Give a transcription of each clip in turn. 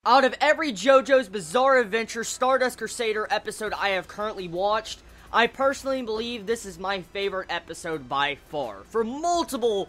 Out of every JoJo's Bizarre Adventure Stardust Crusader episode I have currently watched, I personally believe this is my favorite episode by far, for multiple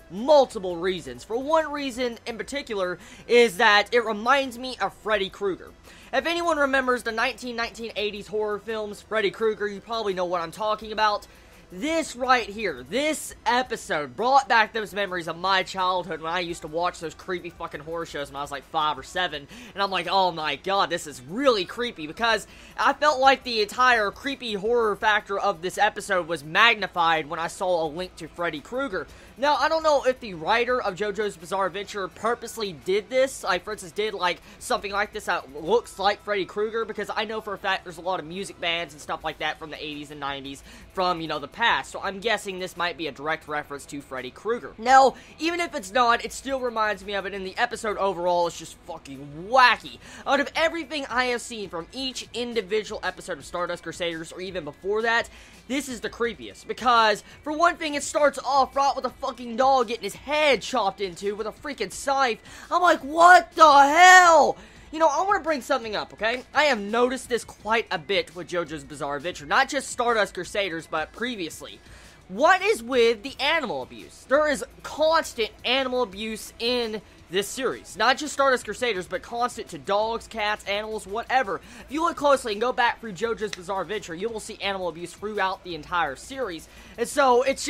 reasons. For one reason in particular is that it reminds me of Freddy Krueger. If anyone remembers the 1980s horror films, Freddy Krueger, you probably know what I'm talking about. This right here, this episode, brought back those memories of my childhood when I used to watch those creepy fucking horror shows when I was like 5 or 7, and I'm like, oh my god, this is really creepy, because I felt like the entire creepy horror factor of this episode was magnified when I saw a link to Freddy Krueger. Now, I don't know if the writer of JoJo's Bizarre Adventure purposely did this, like, for instance, did, like, something like this that looks like Freddy Krueger, because I know for a fact there's a lot of music bands and stuff like that from the 80s and 90s from, you know, the past, so I'm guessing this might be a direct reference to Freddy Krueger. Now, even if it's not, it still reminds me of it, and the episode overall is just fucking wacky. Out of everything I have seen from each individual episode of Stardust Crusaders, or even before that, this is the creepiest, because, for one thing, it starts off right with a fucking dog getting his head chopped into with a freaking scythe. I'm like, what the hell? You know, I want to bring something up, okay? I have noticed this quite a bit with JoJo's Bizarre Adventure, not just Stardust Crusaders, but previously. What is with the animal abuse? There is constant animal abuse in this series. Not just Stardust Crusaders, but constant to dogs, cats, animals, whatever. If you look closely and go back through JoJo's Bizarre Adventure, you will see animal abuse throughout the entire series. And so, it's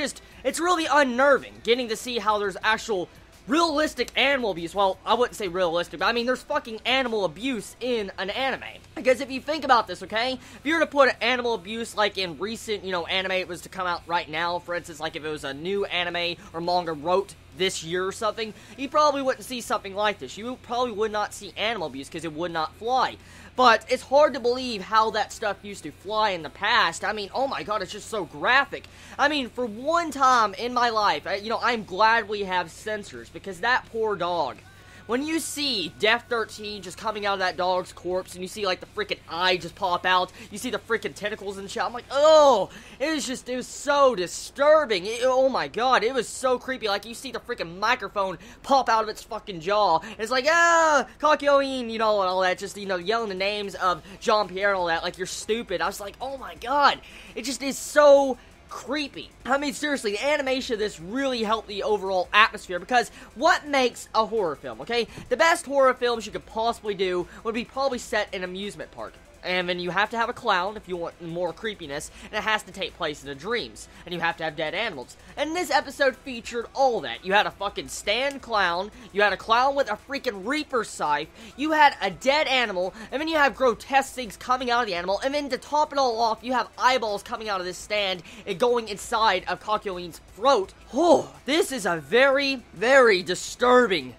really unnerving getting to see how there's actual realistic animal abuse. Well, I wouldn't say realistic, but I mean, there's fucking animal abuse in an anime. Because if you think about this, okay? If you were to put animal abuse, like, in recent, you know, anime it was to come out right now, for instance, like, if it was a new anime or manga wrote this year or something, you probably wouldn't see something like this. You probably would not see animal abuse, because it would not fly. But it's hard to believe how that stuff used to fly in the past. I mean, oh my god, it's just so graphic. I mean, for one time in my life, you know, I'm glad we have censors, because that poor dog, when you see Death 13 just coming out of that dog's corpse, and you see, like, the freaking eye just pop out, you see the freaking tentacles and shit, I'm like, oh, it was so disturbing. Oh my god, it was so creepy. Like, you see the freaking microphone pop out of its fucking jaw, and it's like, ah, Kakyoin, you know, and all that, just, you know, yelling the names of Jean-Pierre and all that, like, you're stupid. I was like, oh my god, it just is so creepy. I mean, seriously, the animation of this really helped the overall atmosphere, because what makes a horror film, okay? The best horror films you could possibly do would be probably set in an amusement park. And then you have to have a clown if you want more creepiness, and it has to take place in the dreams. And you have to have dead animals. And this episode featured all that. You had a fucking stand clown, you had a clown with a freaking reaper scythe, you had a dead animal, and then you have grotesque things coming out of the animal, and then to top it all off, you have eyeballs coming out of this stand and going inside of Kakyoin's throat. Oh, this is a very, very disturbing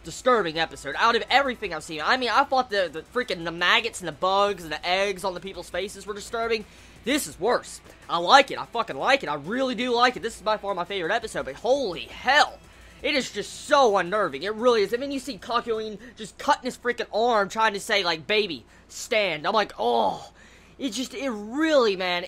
episode out of everything I've seen. I mean, I thought the maggots and the bugs and the eggs on the people's faces were disturbing. This is worse. I like it. I fucking like it. I really do like it. This is by far my favorite episode, but holy hell. It is just so unnerving. It really is. I mean, you see Kakyoin just cutting his freaking arm trying to say, like, baby, stand. I'm like, oh. It really, man,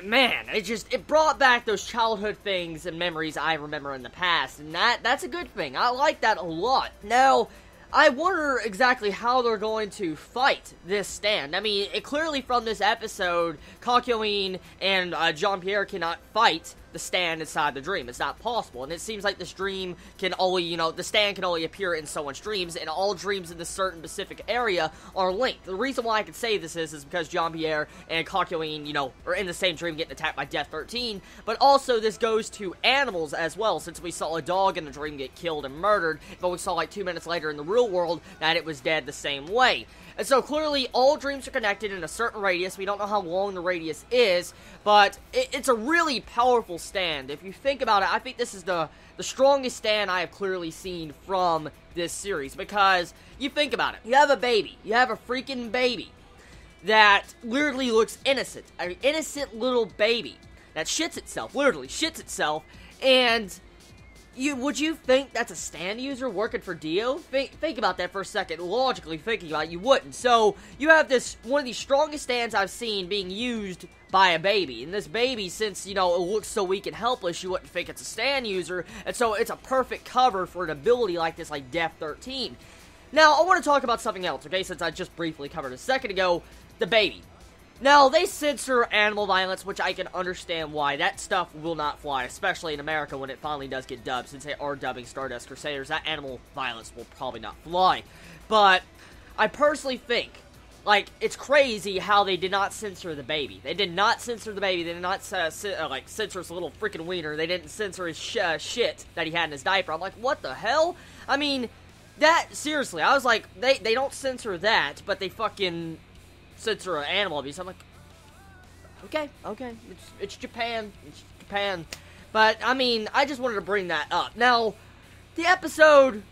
man, it brought back those childhood things and memories I remember in the past, and that's a good thing. I like that a lot. Now, I wonder exactly how they're going to fight this stand. I mean, clearly from this episode, Kakyoin and Jean-Pierre cannot fight the stand inside the dream. It's not possible, and it seems like this dream can only, you know, the stand can only appear in someone's dreams, and all dreams in this certain specific area are linked. The reason why I can say this is because Jean-Pierre and Kakyoin, you know, are in the same dream getting attacked by Death 13, but also this goes to animals as well, since we saw a dog in the dream get killed and murdered, but we saw like 2 minutes later in the real world that it was dead the same way. And so clearly all dreams are connected in a certain radius. We don't know how long the radius is, but it's a really powerful stand. If you think about it, I think this is the strongest stand I have clearly seen from this series, because you think about it. You have a baby. You have a freaking baby that literally looks innocent. An innocent little baby that shits itself, literally shits itself, and would you think that's a stand user working for Dio? Think about that for a second. Logically thinking about it, you wouldn't. So, you have this, one of the strongest stands I've seen being used by a baby. And this baby, since, you know, it looks so weak and helpless, you wouldn't think it's a stand user. And so, it's a perfect cover for an ability like this, like Death 13. Now, I want to talk about something else, okay, since I just briefly covered a second ago, the baby. Now, they censor animal violence, which I can understand why. That stuff will not fly, especially in America when it finally does get dubbed, since they are dubbing Stardust Crusaders. That animal violence will probably not fly. But I personally think, like, it's crazy how they did not censor the baby. They did not censor the baby. They did not, censor his little freaking wiener. They didn't censor his shit that he had in his diaper. I'm like, what the hell? I mean, seriously, I was like, they don't censor that, but they fucking censor an animal abuse. I'm like, okay, it's Japan, but, I mean, I just wanted to bring that up. Now, the episode,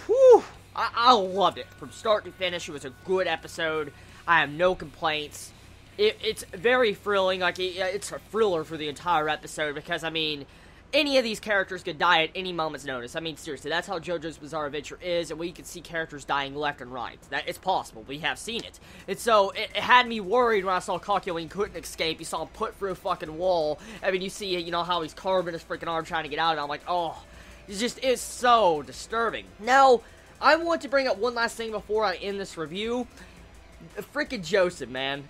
whew, I loved it, from start to finish. It was a good episode. I have no complaints. It's very thrilling, like, it's a thriller for the entire episode, because, I mean, any of these characters could die at any moment's notice. I mean, seriously, that's how JoJo's Bizarre Adventure is, and we can see characters dying left and right. That it's possible. We have seen it. And so, it had me worried when I saw Kakyoin couldn't escape. You saw him put through a fucking wall. I mean, you see, you know, how he's carving his freaking arm trying to get out of it. I'm like, oh, it's so disturbing. Now, I want to bring up one last thing before I end this review. Freaking Joseph, man.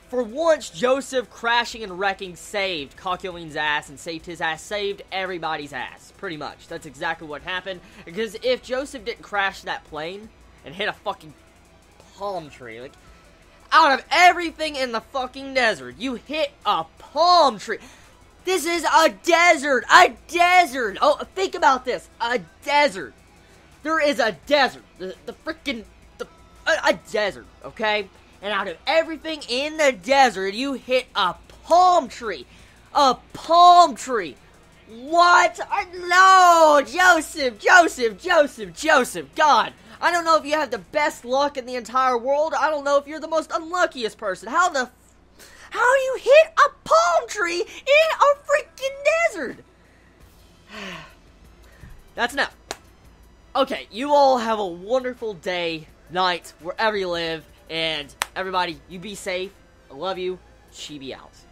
For once, Joseph crashing and wrecking saved Kakyoin's ass and saved his ass, saved everybody's ass, pretty much. That's exactly what happened, because if Joseph didn't crash that plane and hit a fucking palm tree, like, out of everything in the fucking desert, you hit a palm tree. This is a desert, oh, think about this, a desert. There is a desert, a desert, okay? And out of everything in the desert, you hit a palm tree. A palm tree. What? No! Joseph. God. I don't know if you have the best luck in the entire world. I don't know if you're the most unluckiest person. How do you hit a palm tree in a freaking desert? That's enough. Okay, you all have a wonderful day, night, wherever you live. And everybody, you be safe. I love you. Chibi out.